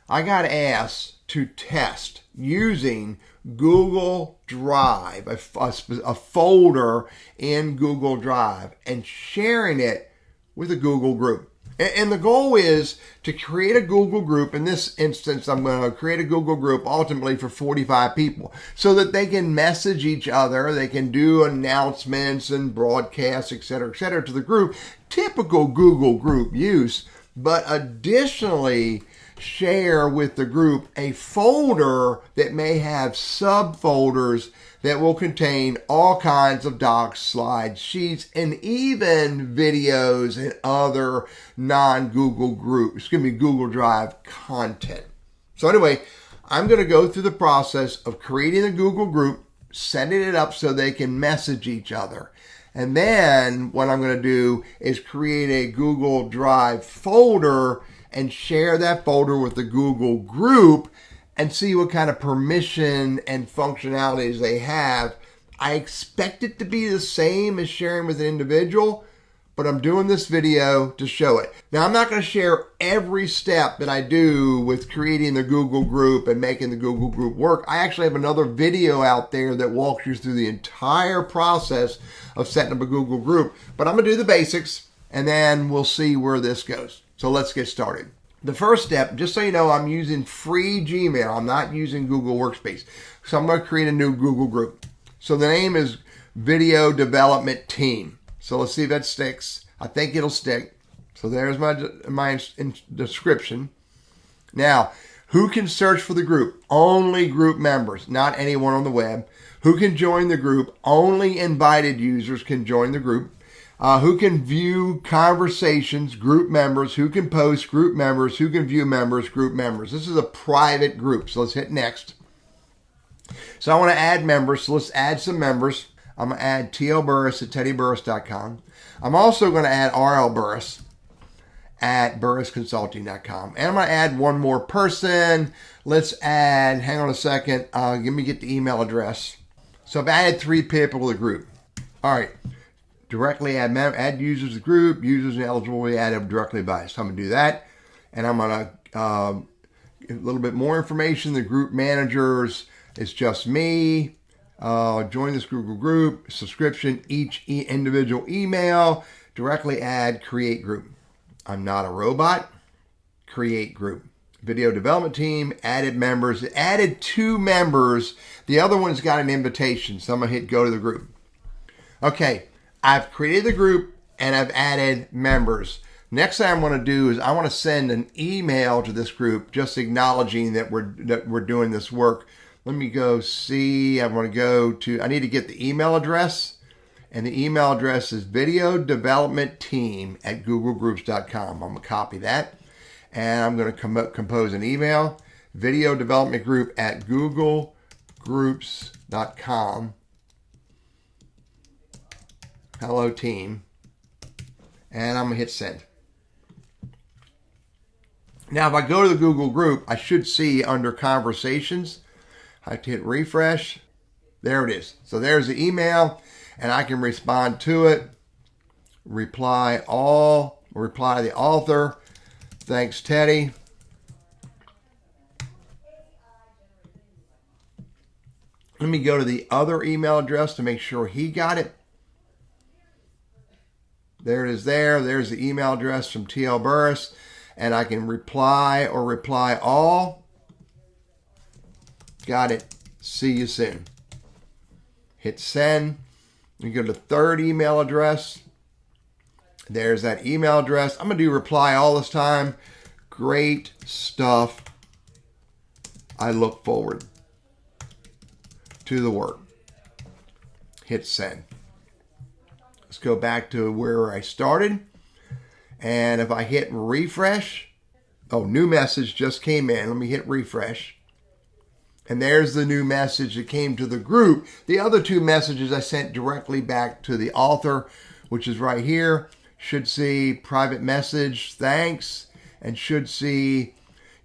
I got asked to test using Google Drive, a folder in Google Drive, and sharing it with a Google group. And the goal is to create a Google group. In this instance, I'm going to create a Google group ultimately for 45 people so that they can message each other. They can do announcements and broadcasts, et cetera, to the group. Typical Google group use, but additionally share with the group a folder that may have subfolders that will contain all kinds of docs, slides, sheets, and even videos and other Google Drive content. So anyway, I'm going to go through the process of creating a Google group, setting it up so they can message each other. And then what I'm going to do is create a Google Drive folder and share that folder with the Google group and see what kind of permission and functionalities they have. I expect it to be the same as sharing with an individual, but I'm doing this video to show it. Now, I'm not going to share every step that I do with creating the Google group and making the Google group work. I actually have another video out there that walks you through the entire process of setting up a Google group, but I'm going to do the basics and then we'll see where this goes. So let's get started. The first step, just so you know, I'm using free Gmail. I'm not using Google Workspace. So I'm going to create a new Google group. So the name is Video Development Team. So let's see if that sticks. I think it'll stick. So there's my description. Now, who can search for the group? Only group members, not anyone on the web. Who can join the group? Only invited users can join the group. Who can view conversations, group members, who can post, group members, who can view members, group members. This is a private group, so let's hit next. So I want to add members, so let's add some members. I'm going to add TL Burris at teddyburris.com. I'm also going to add RL Burris at burrisconsulting.com. And I'm going to add one more person. Let's add, hang on a second, let me get the email address. So I've added 3 people to the group. All right. Directly add users to the group. Users eligible will be added directly by. So I'm going to do that. And I'm going to a little bit more information. The group managers, it's just me. Join this Google group. Subscription, each individual email. Directly add, create group. I'm not a robot. Create group. Video development team, added members. It added 2 members. The other one's got an invitation. So I'm going to hit go to the group. Okay. I've created the group and I've added members. Next thing I want to do is I want to send an email to this group just acknowledging that we're doing this work. Let me go see. I need to get the email address, and the email address is videodevelopmentteam@googlegroups.com. I'm going to copy that and I'm going to compose an email, videodevelopmentgroup@googlegroups.com. Hello team, and I'm going to hit send. Now if I go to the Google group, I should see under conversations, I have to hit refresh. There it is. So there's the email and I can respond to it. Reply to the author. Thanks, Teddy. Let me go to the other email address to make sure he got it. There it is there. There's the email address from TL Burris. And I can reply or reply all. Got it. See you soon. Hit send. You go to the third email address. There's that email address. I'm going to do reply all this time. Great stuff. I look forward to the work. Hit send. Let's go back to where I started. And if I hit refresh, new message just came in. Let me hit refresh. And there's the new message that came to the group. The other 2 messages I sent directly back to the author, which is right here. Should see private message, thanks. And should see,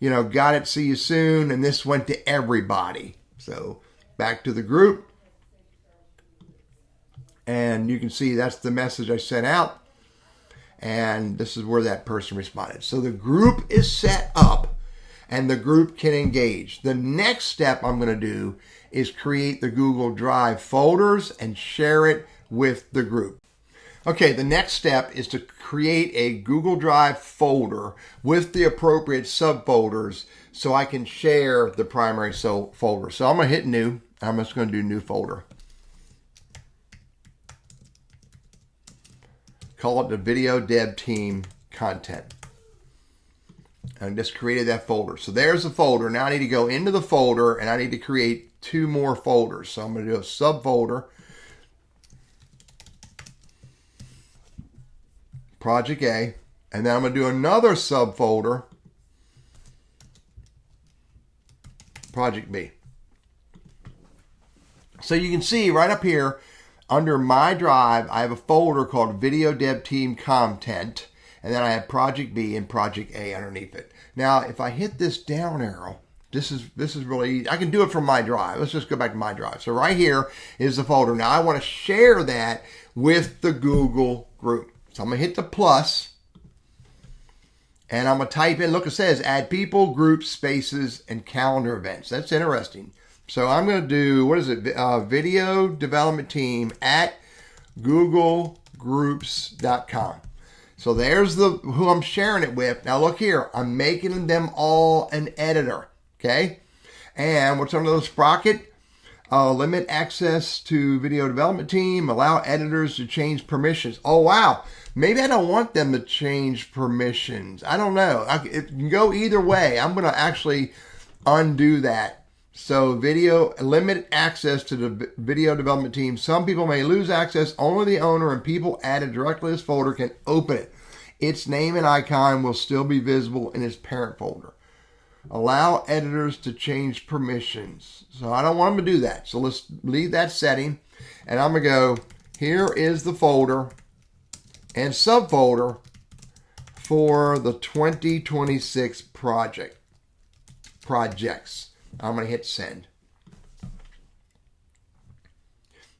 got it, see you soon. And this went to everybody. So back to the group. And you can see that's the message I sent out. And this is where that person responded. So the group is set up and the group can engage. The next step I'm going to do is create the Google Drive folders and share it with the group. Okay, the next step is to create a Google Drive folder with the appropriate subfolders so I can share the primary folder. So I'm going to hit new. I'm just going to do new folder. Call it the Video Dev Team Content. I just created that folder. So there's the folder. Now I need to go into the folder and I need to create 2 more folders. So I'm going to do a subfolder. Project A, and then I'm going to do another subfolder, Project B. So you can see right up here under my drive, I have a folder called Video Dev Team Content, and then I have Project B and Project A underneath it. Now, if I hit this down arrow, this is really easy. I can do it from my drive. Let's just go back to my drive. So right here is the folder. Now I want to share that with the Google group. So I'm going to hit the plus, and I'm going to type in, look, it says add people, groups, spaces, and calendar events. That's interesting. So I'm going to do, what is it? Video development team at googlegroups.com. So there's who I'm sharing it with. Now look here, I'm making them all an editor, okay? And what's under the sprocket? Limit access to video development team, allow editors to change permissions. Oh, wow. Maybe I don't want them to change permissions. I don't know. It can go either way. I'm going to actually undo that. So limit access to the video development team. Some people may lose access. Only the owner and people added directly to this folder can open it. Its name and icon will still be visible in its parent folder. Allow editors to change permissions. So I don't want them to do that. So let's leave that setting. And I'm going to go, here is the folder and subfolder for the 2026 projects. I'm going to hit send.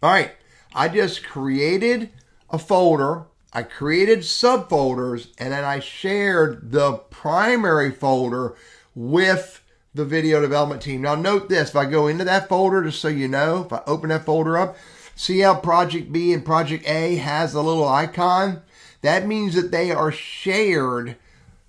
All right. I just created a folder. I created subfolders, and then I shared the primary folder with the video development team. Now note this, if I go into that folder, just so you know, if I open that folder up, see how Project B and Project A has a little icon? That means that they are shared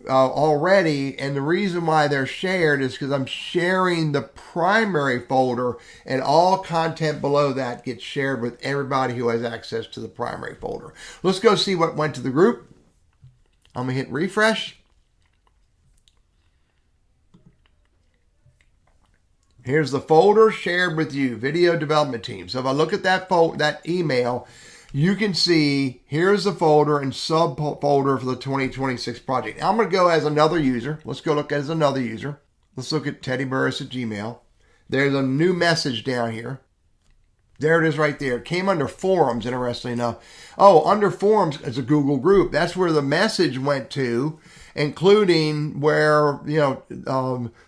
already, and the reason why they're shared is because I'm sharing the primary folder, and all content below that gets shared with everybody who has access to the primary folder. Let's go see what went to the group. I'm going to hit refresh. Here's the folder shared with you, video development team. So if I look at that email, you can see here's the folder and subfolder for the 2026 project. Now I'm going to go as another user. Let's go look as another user. Let's look at Teddy Burris at Gmail. There's a new message down here. There it is right there. It came under forums, interestingly enough. Oh, under forums is a Google group. That's where the message went to, including where,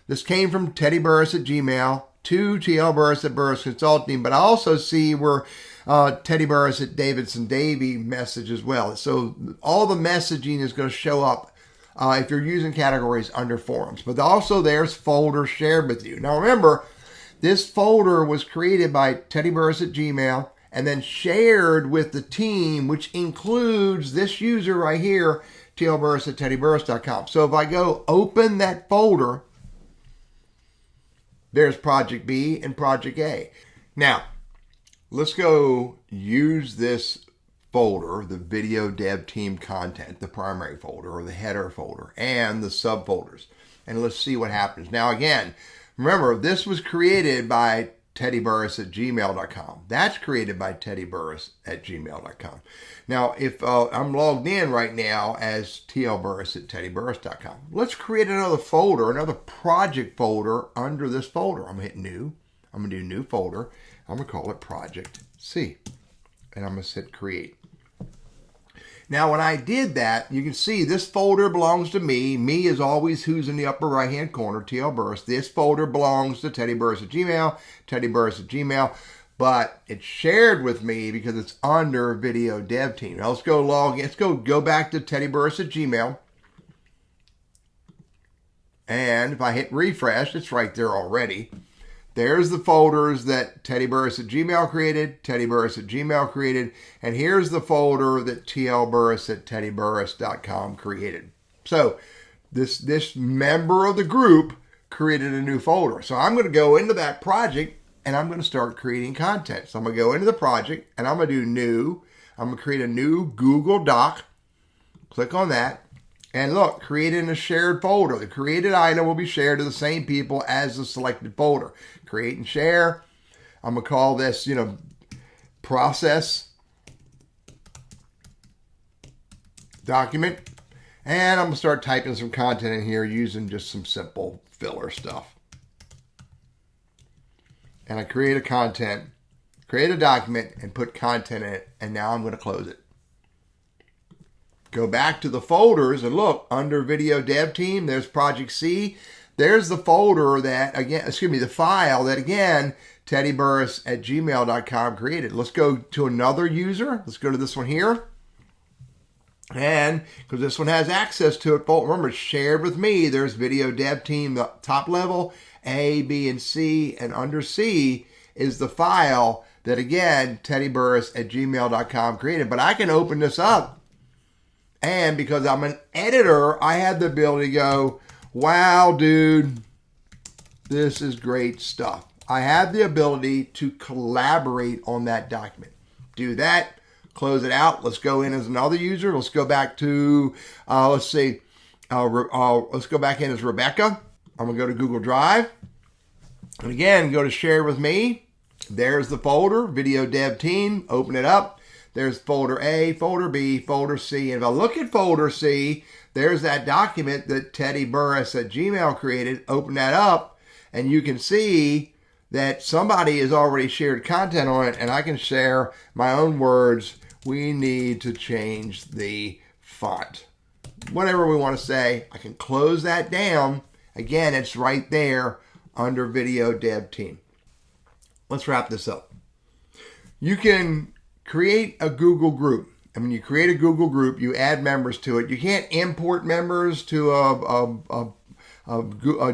this came from Teddy Burris at Gmail to TL Burris at Burris Consulting, but I also see where Teddy Burris at Davidson Davey message as well. So all the messaging is going to show up if you're using categories under forums. But also there's folder shared with you. Now remember, this folder was created by Teddy Burris at Gmail and then shared with the team, which includes this user right here, tlburris at teddyburris.com. So if I go open that folder, there's Project B and Project A. Now, let's go use this folder, the Video Dev Team Content, the primary folder or the header folder, and the subfolders. And let's see what happens. Now again, remember, this was created by Teddy Burris at gmail.com. That's created by Teddy Burris at gmail.com. Now, if I'm logged in right now as tlburris at teddyburris.com, let's create another folder, another project folder under this folder. I'm going to hit new. I'm going to do new folder. I'm going to call it Project C. And I'm going to hit create. Now, when I did that, you can see this folder belongs to me. Me is always who's in the upper right-hand corner, TL Burris. This folder belongs to Teddy Burris at Gmail, Teddy Burris at Gmail, but it's shared with me because it's under Video Dev Team. Now, let's go log in. Let's go back to Teddy Burris at Gmail. And if I hit refresh, it's right there already. There's the folders that Teddy Burris at Gmail created, Teddy Burris at Gmail created, and here's the folder that TL Burris at teddyburris.com created. So this member of the group created a new folder. So I'm going to go into that project and I'm going to start creating content. So I'm going to go into the project and I'm going to do new. I'm going to create a new Google Doc. Click on that. And look, create in a shared folder. The created item will be shared to the same people as the selected folder. Create and share. I'm going to call this, process document. And I'm going to start typing some content in here using just some simple filler stuff. And I create a document, and put content in it. And now I'm going to close it. Go back to the folders and look under Video Dev Team. There's Project C. There's the folder that, the file that, again, Teddy Burris at gmail.com created. Let's go to another user. Let's go to this one here. And because this one has access to it, remember, it's shared with me. There's Video Dev Team, the top level, A, B, and C. And under C is the file that, again, Teddy Burris at gmail.com created. But I can open this up. And because I'm an editor, I have the ability to go, wow, dude, this is great stuff. I have the ability to collaborate on that document. Do that, close it out. Let's go in as another user. Let's go back to, let's go back in as Rebecca. I'm going to go to Google Drive. And again, go to Share with Me. There's the folder, Video Dev Team. Open it up. There's folder A, folder B, folder C. And if I look at folder C, there's that document that Teddy Burris at Gmail created. Open that up, and you can see that somebody has already shared content on it, and I can share my own words. We need to change the font. Whatever we want to say, I can close that down. Again, it's right there under Video Dev Team. Let's wrap this up. You can create a Google group. And when you create a Google group, you add members to it. You can't import members to a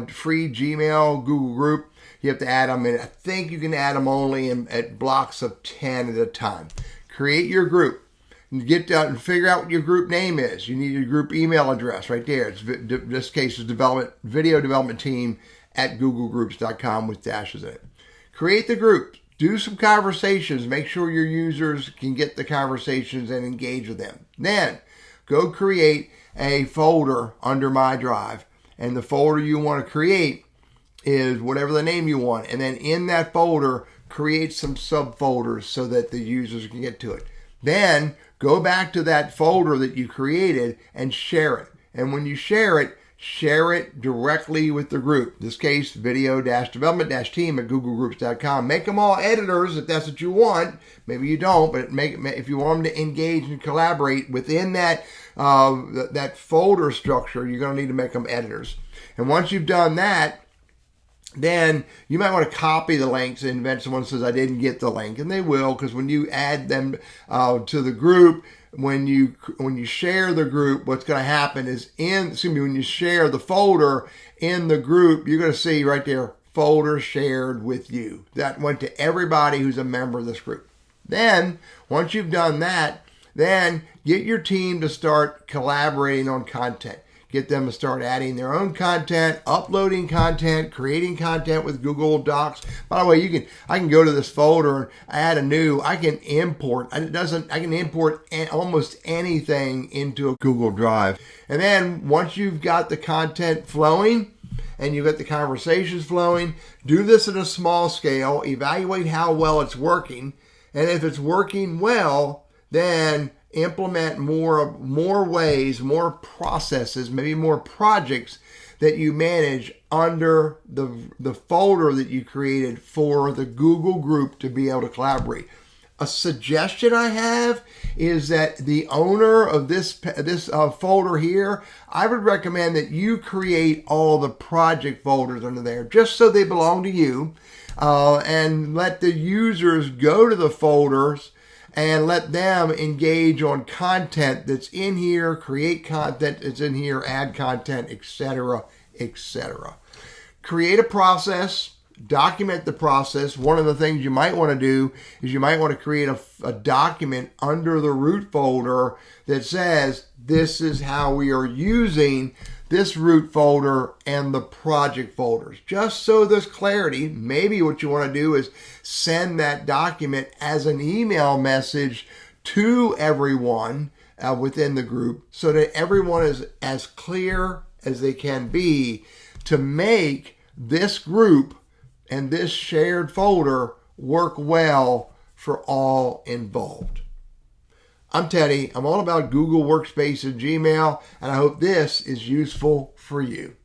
free Gmail Google group. You have to add them in. I think you can add them only at blocks of 10 at a time. Create your group. And get down and figure out what your group name is. You need your group email address right there. It's, in this case, is video development team at googlegroups.com with dashes in it. Create the group. Do some conversations. Make sure your users can get the conversations and engage with them. Then go create a folder under My Drive. And the folder you want to create is whatever the name you want. And then in that folder, create some subfolders so that the users can get to it. Then go back to that folder that you created and share it. And when you share it directly with the group. In this case, video-development-team at googlegroups.com. Make them all editors if that's what you want. Maybe you don't, but if you want them to engage and collaborate within that folder structure, you're going to need to make them editors. And once you've done that, then you might want to copy the links and when someone says, I didn't get the link, and they will, because when you add them to the group, when you share the group, what's going to happen is when you share the folder in the group, you're going to see right there, folder shared with you. That went to everybody who's a member of this group. Then, once you've done that, then get your team to start collaborating on content. Get them to start adding their own content, uploading content, creating content with Google Docs. By the way, I can go to this folder, add a new, I can import. I can import almost anything into a Google Drive. And then once you've got the content flowing and you've got the conversations flowing, do this at a small scale, evaluate how well it's working. And if it's working well, then implement more ways, more processes, maybe more projects that you manage under the folder that you created for the Google group to be able to collaborate. A suggestion I have is that the owner of this folder here, I would recommend that you create all the project folders under there just so they belong to you, and let the users go to the folders and let them engage on content that's in here, create content that's in here, add content, etc., etc. Create a process, document the process. One of the things you might want to do is you might want to create a document under the root folder that says this is how we are using this root folder and the project folders. Just so there's clarity, maybe what you want to do is send that document as an email message to everyone within the group so that everyone is as clear as they can be to make this group and this shared folder work well for all involved. I'm Teddy. I'm all about Google Workspace and Gmail, and I hope this is useful for you.